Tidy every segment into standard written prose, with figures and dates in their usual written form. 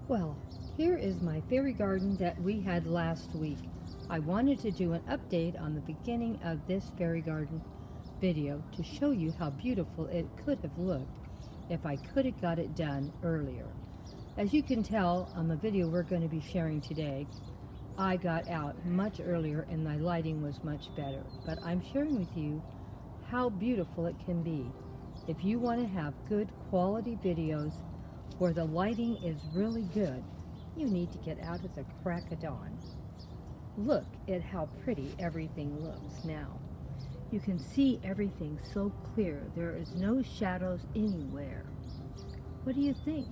Well, here is my fairy garden that we had last week. I wanted to do an update on the beginning of this fairy garden video to show you how beautiful it could have looked if I could have got it done earlier. As you can tell on the video we're going to be sharing today, I got out much earlier and my lighting was much better. But I'm sharing with you how beautiful it can be. If you want to have good quality videos where the lighting is really good, you need to get out at the crack of dawn. Look at how pretty everything looks now. You can see everything so clear. There is no shadows anywhere. What do you think?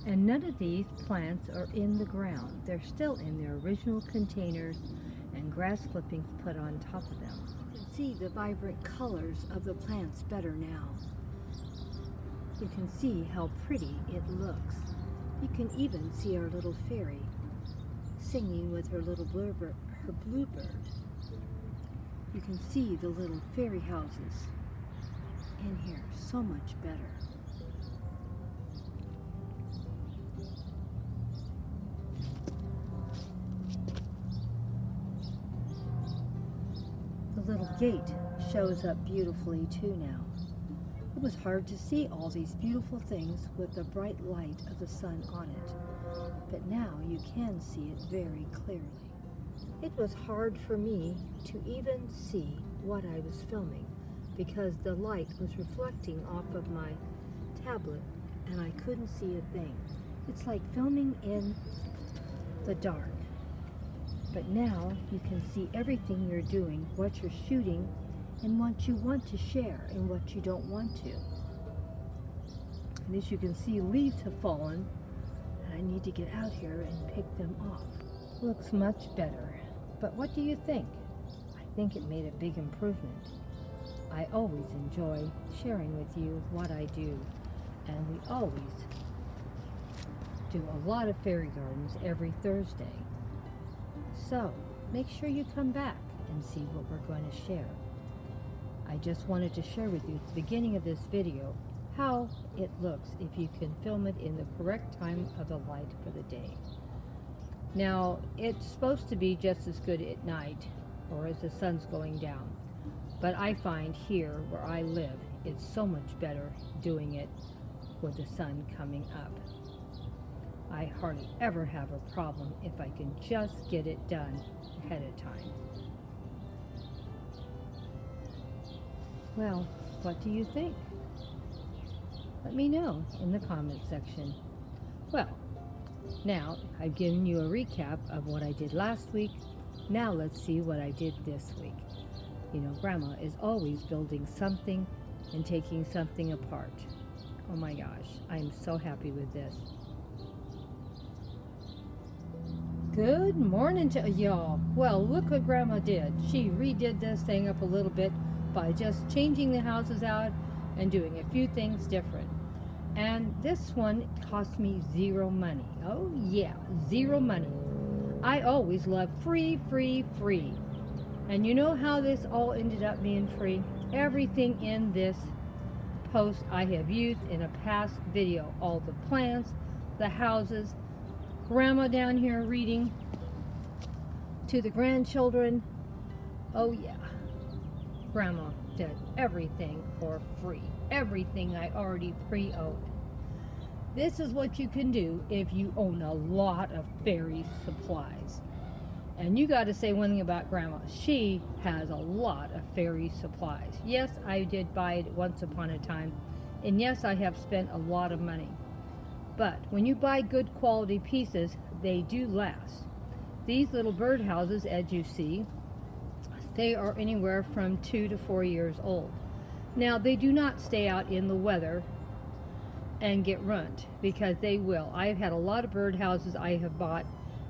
And none of these plants are in the ground. They're still in their original containers and grass clippings put on top of them. You can see the vibrant colors of the plants better now. You can see how pretty it looks. You can even see our little fairy singing with her little bluebird. You can see the little fairy houses in here so much better. The little gate shows up beautifully too now. It was hard to see all these beautiful things with the bright light of the sun on it, but now you can see it very clearly. It was hard for me to even see what I was filming because the light was reflecting off of my tablet and I couldn't see a thing. It's like filming in the dark. But now you can see everything you're doing, what you're shooting, and what you want to share and what you don't want to. And as you can see, leaves have fallen, and I need to get out here and pick them off. Looks much better. But what do you think? I think it made a big improvement. I always enjoy sharing with you what I do, and we always do a lot of fairy gardens every Thursday. So make sure you come back and see what we're going to share. I just wanted to share with you at the beginning of this video how it looks if you can film it in the correct time of the light for the day. Now, it's supposed to be just as good at night or as the sun's going down, but I find here where I live, it's so much better doing it with the sun coming up. I hardly ever have a problem if I can just get it done ahead of time. Well, what do you think? Let me know in the comment section. Well, now I've given you a recap of what I did last week. Now let's see what I did this week. You know, Grandma is always building something and taking something apart. Oh my gosh, I'm so happy with this. Good morning to y'all. Well, look what Grandma did. She redid this thing up a little bit by just changing the houses out and doing a few things different. And this one cost me zero money. Oh yeah, zero money. I always love free, free, free. And you know how this all ended up being free? Everything in this post I have used in a past video. All the plants, the houses, Grandma down here reading to the grandchildren. Oh yeah, Grandma did everything for free. Everything I already pre-owned. This is what you can do if you own a lot of fairy supplies. And you got to say one thing about Grandma. She has a lot of fairy supplies. Yes, I did buy it once upon a time. And yes, I have spent a lot of money. But when you buy good quality pieces, they do last. These little birdhouses, as you see, they are anywhere from 2 to 4 years old. Now, they do not stay out in the weather and get ruined, because they will. I've had a lot of birdhouses I have bought,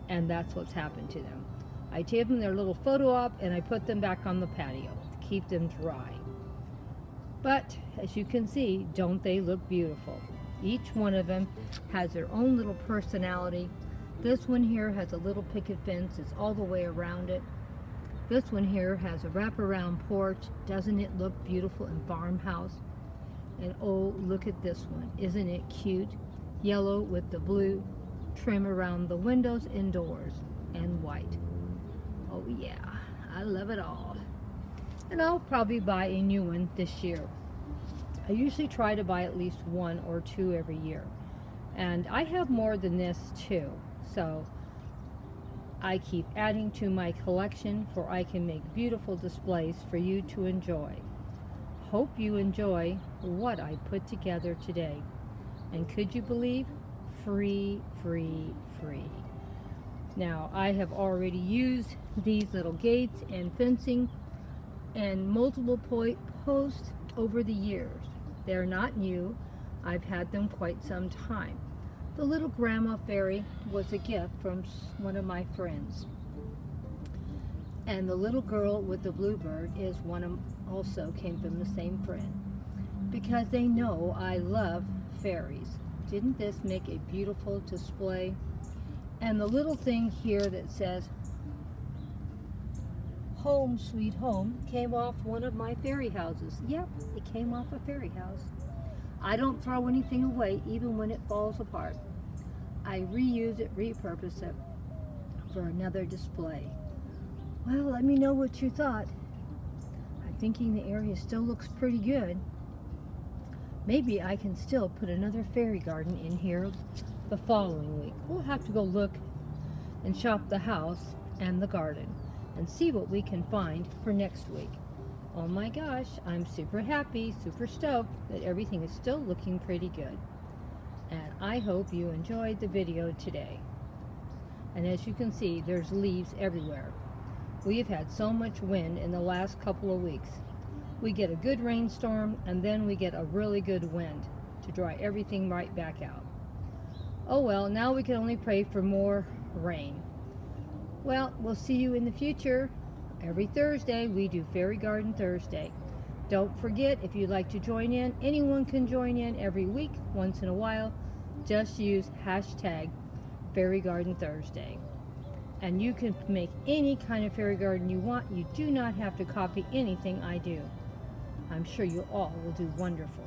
and that's what's happened to them. I take them their little photo op, and I put them back on the patio to keep them dry. But, as you can see, don't they look beautiful? Each one of them has their own little personality. This one here has a little picket fence. It's all the way around it. This one here has a wraparound porch. Doesn't it look beautiful in farmhouse? And oh, look at this one. Isn't it cute? Yellow with the blue trim around the windows indoors and white. Oh yeah, I love it all. And I'll probably buy a new one this year. I usually try to buy at least one or two every year. And I have more than this too. So I keep adding to my collection for I can make beautiful displays for you to enjoy. Hope you enjoy what I put together today. And could you believe? Free, free, free. Now I have already used these little gates and fencing and multiple posts over the years. They're not new. I've had them quite some time. The little grandma fairy was a gift from one of my friends. And the little girl with the bluebird is also came from the same friend. Because they know I love fairies. Didn't this make a beautiful display? And the little thing here that says Home Sweet Home came off one of my fairy houses. Yep, it came off a fairy house. I don't throw anything away even when it falls apart. I reuse it, repurpose it for another display. Well, let me know what you thought. I'm thinking the area still looks pretty good. Maybe I can still put another fairy garden in here the following week. We'll have to go look and shop the house and the garden and see what we can find for next week. Oh my gosh, I'm super happy, super stoked that everything is still looking pretty good. And I hope you enjoyed the video today. And as you can see, there's leaves everywhere. We've had so much wind in the last couple of weeks. We get a good rainstorm and then we get a really good wind to dry everything right back out. Oh well, now we can only pray for more rain. Well, we'll see you in the future. Every Thursday we do Fairy Garden Thursday. Don't forget, if you'd like to join in, anyone can join in every week, once in a while. Just use hashtag Fairy Garden Thursday. And you can make any kind of fairy garden you want. You do not have to copy anything I do. I'm sure you all will do wonderful.